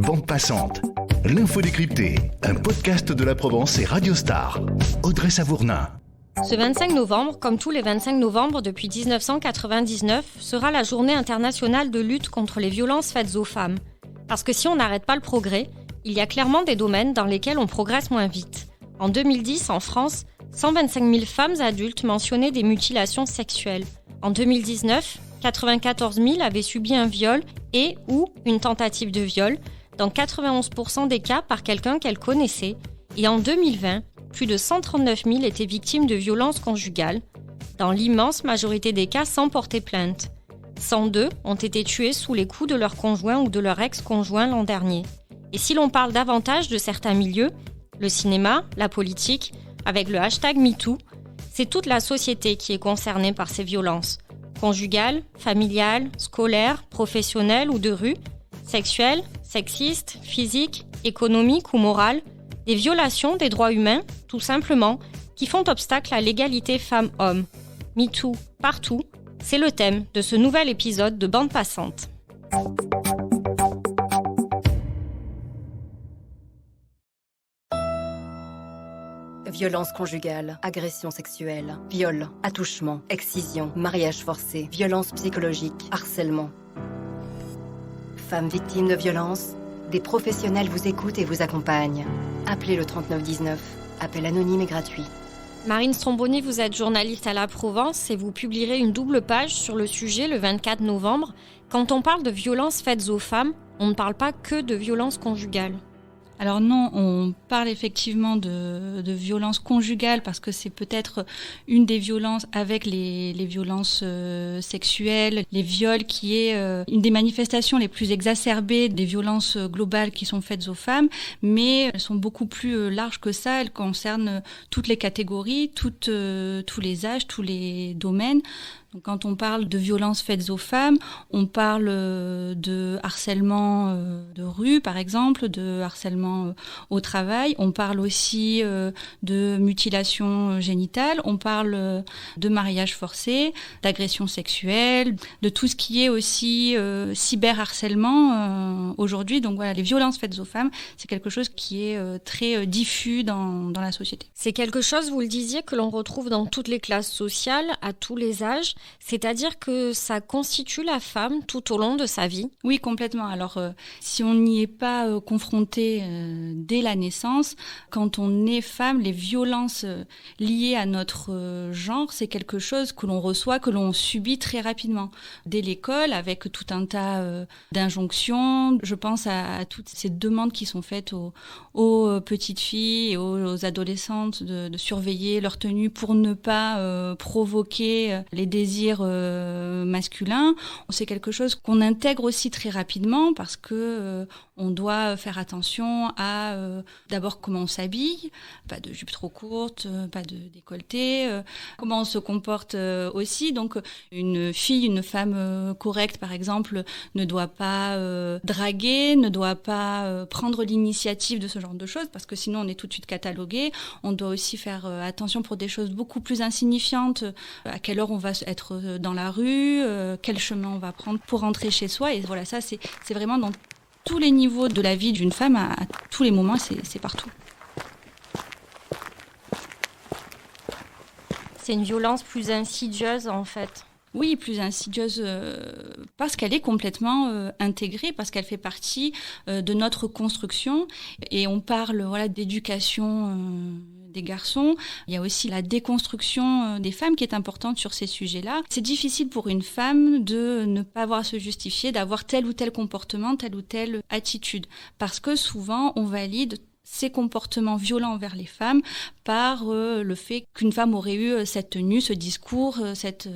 Bande passante, l'info décryptée, un podcast de la Provence et Radio Star. Audrey Savournin. Ce 25 novembre, comme tous les 25 novembre depuis 1999, sera la journée internationale de lutte contre les violences faites aux femmes. Parce que si on n'arrête pas le progrès, il y a clairement des domaines dans lesquels on progresse moins vite. En 2010, en France, 125 000 femmes adultes mentionnaient des mutilations sexuelles. En 2019, 94 000 avaient subi un viol et ou une tentative de viol, dans 91% des cas par quelqu'un qu'elles connaissaient. Et en 2020, plus de 139 000 étaient victimes de violences conjugales, dans l'immense majorité des cas sans porter plainte. 102 ont été tués sous les coups de leur conjoint ou de leur ex-conjoint l'an dernier. Et si l'on parle davantage de certains milieux, le cinéma, la politique, avec le hashtag #MeToo, c'est toute la société qui est concernée par ces violences. Conjugales, familiales, scolaires, professionnelles ou de rue, sexuelles, sexistes, physiques, économiques ou morales, des violations des droits humains, tout simplement, qui font obstacle à l'égalité femmes-hommes. MeToo, partout, c'est le thème de ce nouvel épisode de Bande passante. Violence conjugale, agression sexuelle, viol, attouchement, excision, mariage forcé, violence psychologique, harcèlement. Femmes victimes de violences, des professionnels vous écoutent et vous accompagnent. Appelez le 3919, appel anonyme et gratuit. Marine Stromboni, vous êtes journaliste à la Provence et vous publierez une double page sur le sujet le 24 novembre. Quand on parle de violences faites aux femmes, on ne parle pas que de violences conjugales. Alors non, on parle effectivement de violences conjugales parce que c'est peut-être une des violences avec les violences sexuelles, les viols qui est une des manifestations les plus exacerbées des violences globales qui sont faites aux femmes, mais elles sont beaucoup plus larges que ça, elles concernent toutes les catégories, tous les âges, tous les domaines. Donc, quand on parle de violences faites aux femmes, on parle de harcèlement de rue, par exemple, de harcèlement au travail. On parle aussi de mutilation génitale. On parle de mariage forcé, d'agression sexuelle, de tout ce qui est aussi cyberharcèlement aujourd'hui. Donc voilà, les violences faites aux femmes, c'est quelque chose qui est très diffus dans la société. C'est quelque chose, vous le disiez, que l'on retrouve dans toutes les classes sociales, à tous les âges. C'est-à-dire que ça constitue la femme tout au long de sa vie ? Oui, complètement. Alors, si on n'y est pas confronté dès la naissance, quand on est femme, les violences liées à notre genre, c'est quelque chose que l'on reçoit, que l'on subit très rapidement. Dès l'école, avec tout un tas d'injonctions, je pense à toutes ces demandes qui sont faites aux petites filles et aux adolescentes de surveiller leur tenue pour ne pas provoquer les désirs masculins. C'est quelque chose qu'on intègre aussi très rapidement parce que on doit faire attention à d'abord comment on s'habille, pas de jupe trop courte, pas de décolleté, comment on se comporte aussi. Donc une fille, une femme correcte par exemple, ne doit pas draguer, ne doit pas prendre l'initiative de ce genre de choses parce que sinon on est tout de suite catalogué. On doit aussi faire attention pour des choses beaucoup plus insignifiantes, à quelle heure on va être dans la rue, quel chemin on va prendre pour rentrer chez soi. Et voilà, ça c'est vraiment dans tous les niveaux de la vie d'une femme, à tous les moments, c'est partout. C'est une violence plus insidieuse en fait. Oui, plus insidieuse parce qu'elle est complètement intégrée, parce qu'elle fait partie de notre construction. Et on parle d'éducation des garçons. Il y a aussi la déconstruction des femmes qui est importante sur ces sujets-là. C'est difficile pour une femme de ne pas avoir à se justifier, d'avoir tel ou tel comportement, telle ou telle attitude. Parce que souvent, on valide ces comportements violents envers les femmes par le fait qu'une femme aurait eu cette tenue, ce discours, cette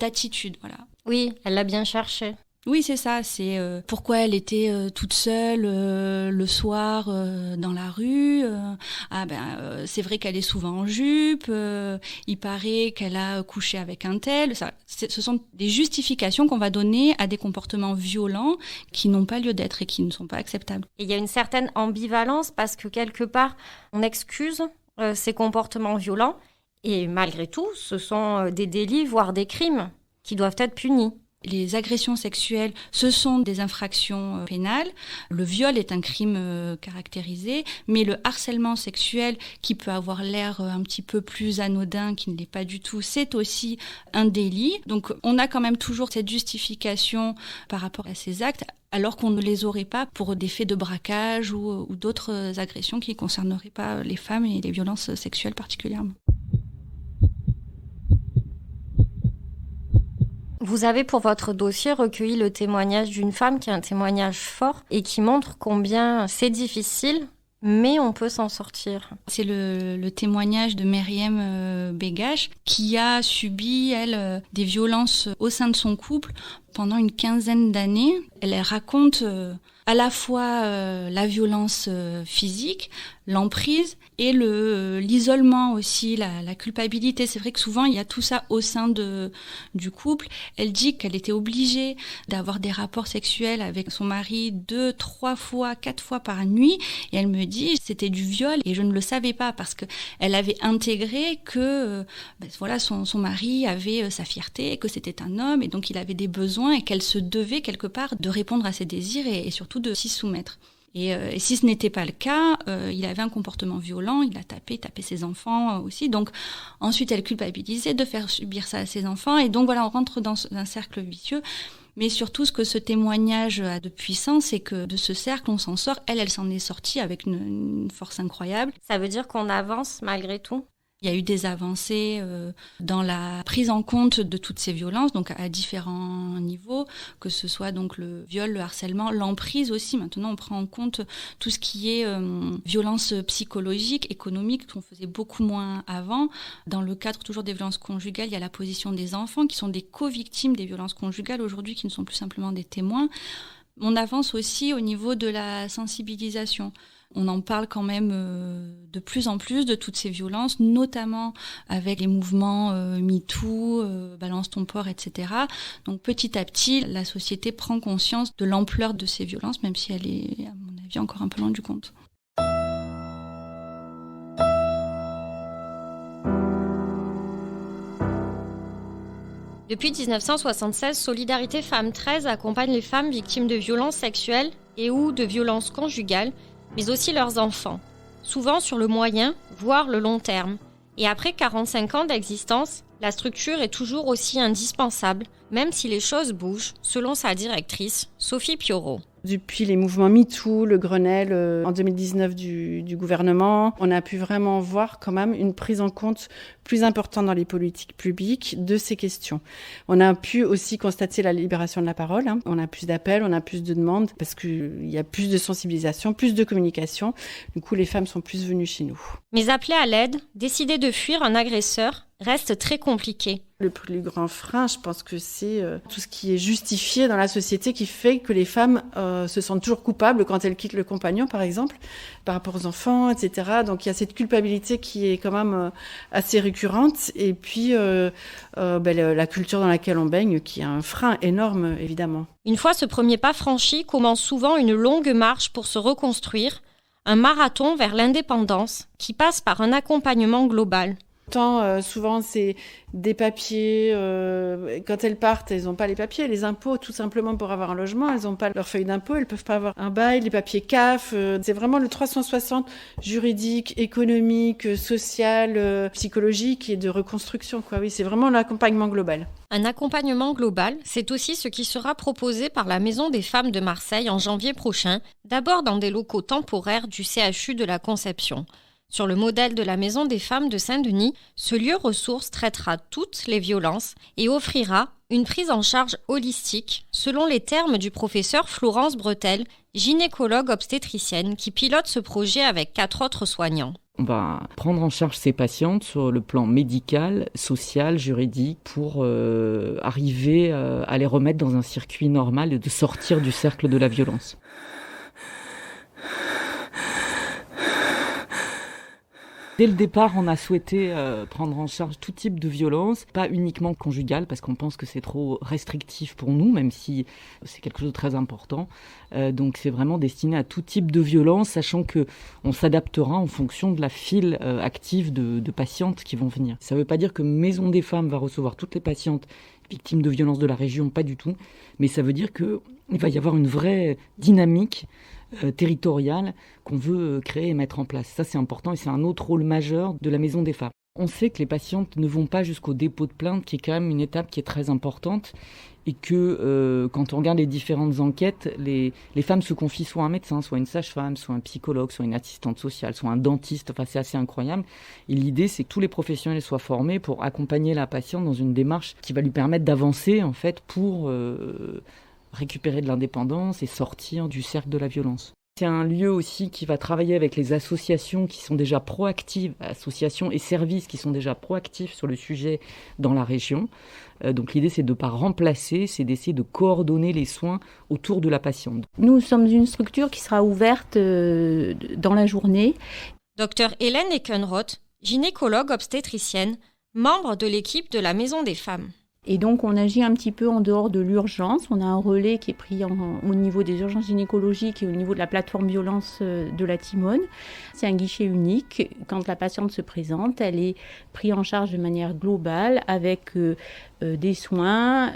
attitude. Voilà. Oui, elle l'a bien cherché. Oui, c'est ça. C'est pourquoi elle était toute seule le soir dans la rue. C'est vrai qu'elle est souvent en jupe. Il paraît qu'elle a couché avec un tel. Ce sont des justifications qu'on va donner à des comportements violents qui n'ont pas lieu d'être et qui ne sont pas acceptables. Et il y a une certaine ambivalence parce que quelque part, on excuse ces comportements violents et malgré tout, ce sont des délits, voire des crimes qui doivent être punis. Les agressions sexuelles, ce sont des infractions pénales. Le viol est un crime caractérisé, mais le harcèlement sexuel, qui peut avoir l'air un petit peu plus anodin, qui ne l'est pas du tout, c'est aussi un délit. Donc on a quand même toujours cette justification par rapport à ces actes, alors qu'on ne les aurait pas pour des faits de braquage ou d'autres agressions qui ne concerneraient pas les femmes et les violences sexuelles particulièrement. Vous avez pour votre dossier recueilli le témoignage d'une femme qui est un témoignage fort et qui montre combien c'est difficile, mais on peut s'en sortir. C'est le témoignage de Meriem Begash qui a subi, elle, des violences au sein de son couple pendant une 15aine d'années. Elle raconte à la fois la violence physique, l'emprise et l'isolement aussi, la culpabilité. C'est vrai que souvent, il y a tout ça au sein du couple. Elle dit qu'elle était obligée d'avoir des rapports sexuels avec son mari 2, 3 fois, 4 fois par nuit. Et elle me dit, c'était du viol et je ne le savais pas parce que elle avait intégré que son mari avait sa fierté, que c'était un homme et donc il avait des besoins et qu'elle se devait quelque part de répondre à ses désirs et surtout de s'y soumettre. Et si ce n'était pas le cas, il avait un comportement violent, il a tapé ses enfants aussi. Donc ensuite, elle culpabilisait de faire subir ça à ses enfants. Et donc voilà, on rentre dans un cercle vicieux. Mais surtout, ce que ce témoignage a de puissant, c'est que de ce cercle, on s'en sort. Elle s'en est sortie avec une force incroyable. Ça veut dire qu'on avance malgré tout ? Il y a eu des avancées dans la prise en compte de toutes ces violences, donc à différents niveaux, que ce soit donc le viol, le harcèlement, l'emprise aussi. Maintenant, on prend en compte tout ce qui est violence psychologique, économique, qu'on faisait beaucoup moins avant. Dans le cadre toujours des violences conjugales, il y a la position des enfants qui sont des co-victimes des violences conjugales aujourd'hui, qui ne sont plus simplement des témoins. On avance aussi au niveau de la sensibilisation. On en parle quand même de plus en plus de toutes ces violences, notamment avec les mouvements MeToo, Balance ton port, etc. Donc petit à petit, la société prend conscience de l'ampleur de ces violences, même si elle est, à mon avis, encore un peu loin du compte. Depuis 1976, Solidarité Femmes 13 accompagne les femmes victimes de violences sexuelles et ou de violences conjugales, mais aussi leurs enfants, souvent sur le moyen, voire le long terme. Et après 45 ans d'existence, la structure est toujours aussi indispensable, même si les choses bougent, selon sa directrice, Sophie Pioro. Depuis les mouvements MeToo, le Grenelle en 2019 du gouvernement, on a pu vraiment voir quand même une prise en compte plus importante dans les politiques publiques de ces questions. On a pu aussi constater la libération de la parole. On a plus d'appels, on a plus de demandes parce qu'il y a plus de sensibilisation, plus de communication. Du coup, les femmes sont plus venues chez nous. Mais appeler à l'aide, décider de fuir un agresseur, reste très compliqué. Le plus grand frein, je pense que c'est tout ce qui est justifié dans la société qui fait que les femmes se sentent toujours coupables quand elles quittent le compagnon, par exemple, par rapport aux enfants, etc. Donc il y a cette culpabilité qui est quand même assez récurrente. Et puis la culture dans laquelle on baigne, qui est un frein énorme, évidemment. Une fois ce premier pas franchi, commence souvent une longue marche pour se reconstruire, un marathon vers l'indépendance qui passe par un accompagnement global. Souvent, c'est des papiers. Quand elles partent, elles n'ont pas les papiers. Les impôts, tout simplement pour avoir un logement, elles n'ont pas leur feuille d'impôt. Elles ne peuvent pas avoir un bail, les papiers CAF. C'est vraiment le 360 juridique, économique, social, psychologique et de reconstruction, quoi. Oui, c'est vraiment l'accompagnement global. Un accompagnement global, c'est aussi ce qui sera proposé par la Maison des Femmes de Marseille en janvier prochain, d'abord dans des locaux temporaires du CHU de la Conception. Sur le modèle de la Maison des Femmes de Saint-Denis, ce lieu ressource traitera toutes les violences et offrira une prise en charge holistique, selon les termes du professeur Florence Bretel, gynécologue obstétricienne, qui pilote ce projet avec 4 autres soignants. On va prendre en charge ces patientes sur le plan médical, social, juridique, pour arriver à les remettre dans un circuit normal et de sortir du cercle de la violence. Dès le départ, on a souhaité prendre en charge tout type de violence, pas uniquement conjugale, parce qu'on pense que c'est trop restrictif pour nous, même si c'est quelque chose de très important. Donc c'est vraiment destiné à tout type de violence, sachant que on s'adaptera en fonction de la file active de patientes qui vont venir. Ça ne veut pas dire que Maison des Femmes va recevoir toutes les patientes victimes de violences de la région, pas du tout. Mais ça veut dire qu'il va y avoir une vraie dynamique territoriale qu'on veut créer et mettre en place. Ça, c'est important et c'est un autre rôle majeur de la Maison des femmes. On sait que les patientes ne vont pas jusqu'au dépôt de plainte, qui est quand même une étape qui est très importante, et que quand on regarde les différentes enquêtes, les femmes se confient soit à un médecin, soit une sage-femme, soit un psychologue, soit une assistante sociale, soit un dentiste. Enfin, c'est assez incroyable. Et l'idée, c'est que tous les professionnels soient formés pour accompagner la patiente dans une démarche qui va lui permettre d'avancer, en fait, pour récupérer de l'indépendance et sortir du cercle de la violence. C'est un lieu aussi qui va travailler avec les associations qui sont déjà proactives, associations et services qui sont déjà proactifs sur le sujet dans la région. Donc l'idée, c'est de ne pas remplacer, c'est d'essayer de coordonner les soins autour de la patiente. Nous sommes une structure qui sera ouverte dans la journée. Dr Hélène Eckenroth, gynécologue obstétricienne, membre de l'équipe de la Maison des femmes. Et donc, on agit un petit peu en dehors de l'urgence. On a un relais qui est pris au niveau des urgences gynécologiques et au niveau de la plateforme violence de la Timone. C'est un guichet unique. Quand la patiente se présente, elle est prise en charge de manière globale avec des soins,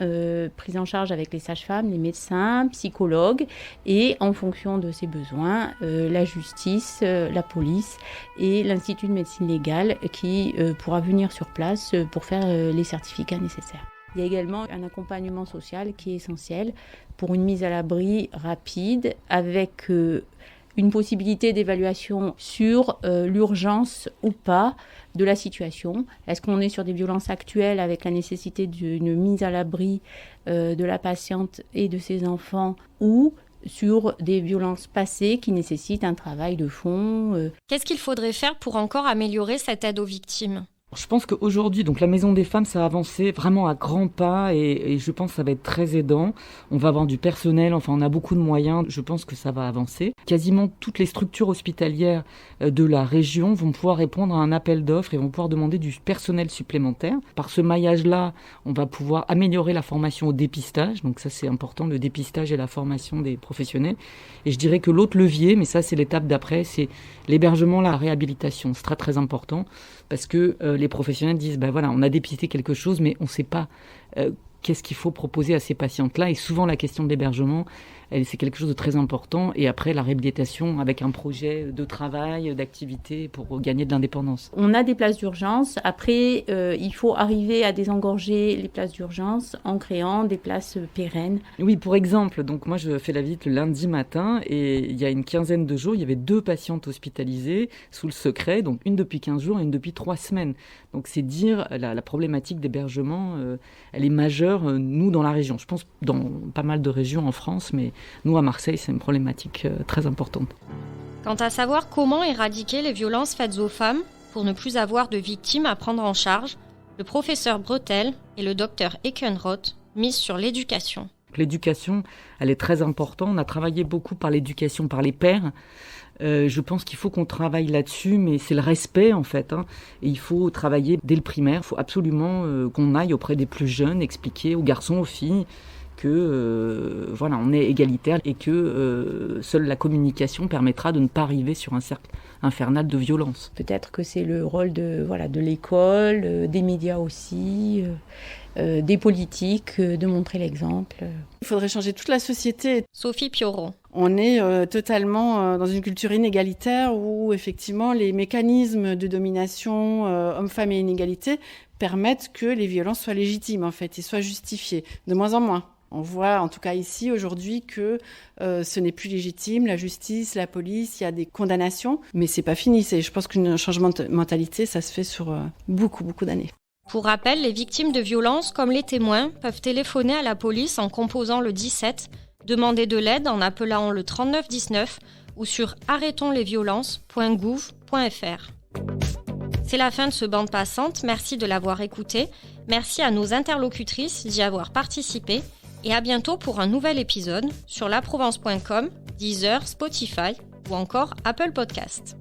prise en charge avec les sages-femmes, les médecins, psychologues et en fonction de ses besoins, la justice, la police et l'Institut de médecine légale qui pourra venir sur place pour faire les certificats nécessaires. Il y a également un accompagnement social qui est essentiel pour une mise à l'abri rapide avec une possibilité d'évaluation sur l'urgence ou pas de la situation. Est-ce qu'on est sur des violences actuelles avec la nécessité d'une mise à l'abri de la patiente et de ses enfants ou sur des violences passées qui nécessitent un travail de fond. Qu'est-ce qu'il faudrait faire pour encore améliorer cette aide aux victimes ? Je pense qu'aujourd'hui, donc la Maison des femmes, ça a avancé vraiment à grands pas et je pense que ça va être très aidant. On va avoir du personnel, enfin on a beaucoup de moyens, je pense que ça va avancer. Quasiment toutes les structures hospitalières de la région vont pouvoir répondre à un appel d'offres et vont pouvoir demander du personnel supplémentaire. Par ce maillage-là, on va pouvoir améliorer la formation au dépistage, donc ça c'est important, le dépistage et la formation des professionnels. Et je dirais que l'autre levier, mais ça c'est l'étape d'après, c'est l'hébergement, la réhabilitation. C'est très très important parce que les professionnels disent, voilà, on a dépisté quelque chose, mais on ne sait pas qu'est-ce qu'il faut proposer à ces patientes-là. Et souvent, la question de l'hébergement, c'est quelque chose de très important. Et après, la réhabilitation avec un projet de travail, d'activité pour gagner de l'indépendance. On a des places d'urgence. Après, il faut arriver à désengorger les places d'urgence en créant des places pérennes. Oui, pour exemple, donc moi, je fais la visite le lundi matin et il y a une quinzaine de jours, il y avait 2 patientes hospitalisées sous le secret, donc une depuis 15 jours et une depuis 3 semaines. Donc c'est dire la problématique d'hébergement, elle est majeure, nous, dans la région. Je pense dans pas mal de régions en France, mais nous, à Marseille, c'est une problématique très importante. Quant à savoir comment éradiquer les violences faites aux femmes pour ne plus avoir de victimes à prendre en charge, le professeur Bretel et le docteur Eckenroth misent sur l'éducation. L'éducation, elle est très importante. On a travaillé beaucoup par l'éducation par les pairs. Je pense qu'il faut qu'on travaille là-dessus, mais c'est le respect en fait. Et il faut travailler dès le primaire. Il faut absolument qu'on aille auprès des plus jeunes, expliquer aux garçons, aux filles, que on est égalitaire et que seule la communication permettra de ne pas arriver sur un cercle infernal de violence. Peut-être que c'est le rôle de l'école, des médias aussi, des politiques, de montrer l'exemple. Il faudrait changer toute la société. Sophie Piorot. On est totalement dans une culture inégalitaire où effectivement les mécanismes de domination hommes-femmes et inégalité permettent que les violences soient légitimes en fait et soient justifiées, de moins en moins. On voit en tout cas ici aujourd'hui que ce n'est plus légitime, la justice, la police, il y a des condamnations, mais c'est pas fini. Je pense qu'un changement de mentalité, ça se fait sur beaucoup d'années. Pour rappel, les victimes de violences comme les témoins peuvent téléphoner à la police en composant le 17, demander de l'aide en appelant le 3919 ou sur arrêtonslesviolences.gouv.fr. C'est la fin de ce bande passante, merci de l'avoir écouté, merci à nos interlocutrices d'y avoir participé et à bientôt pour un nouvel épisode sur laprovence.com, Deezer, Spotify ou encore Apple Podcast.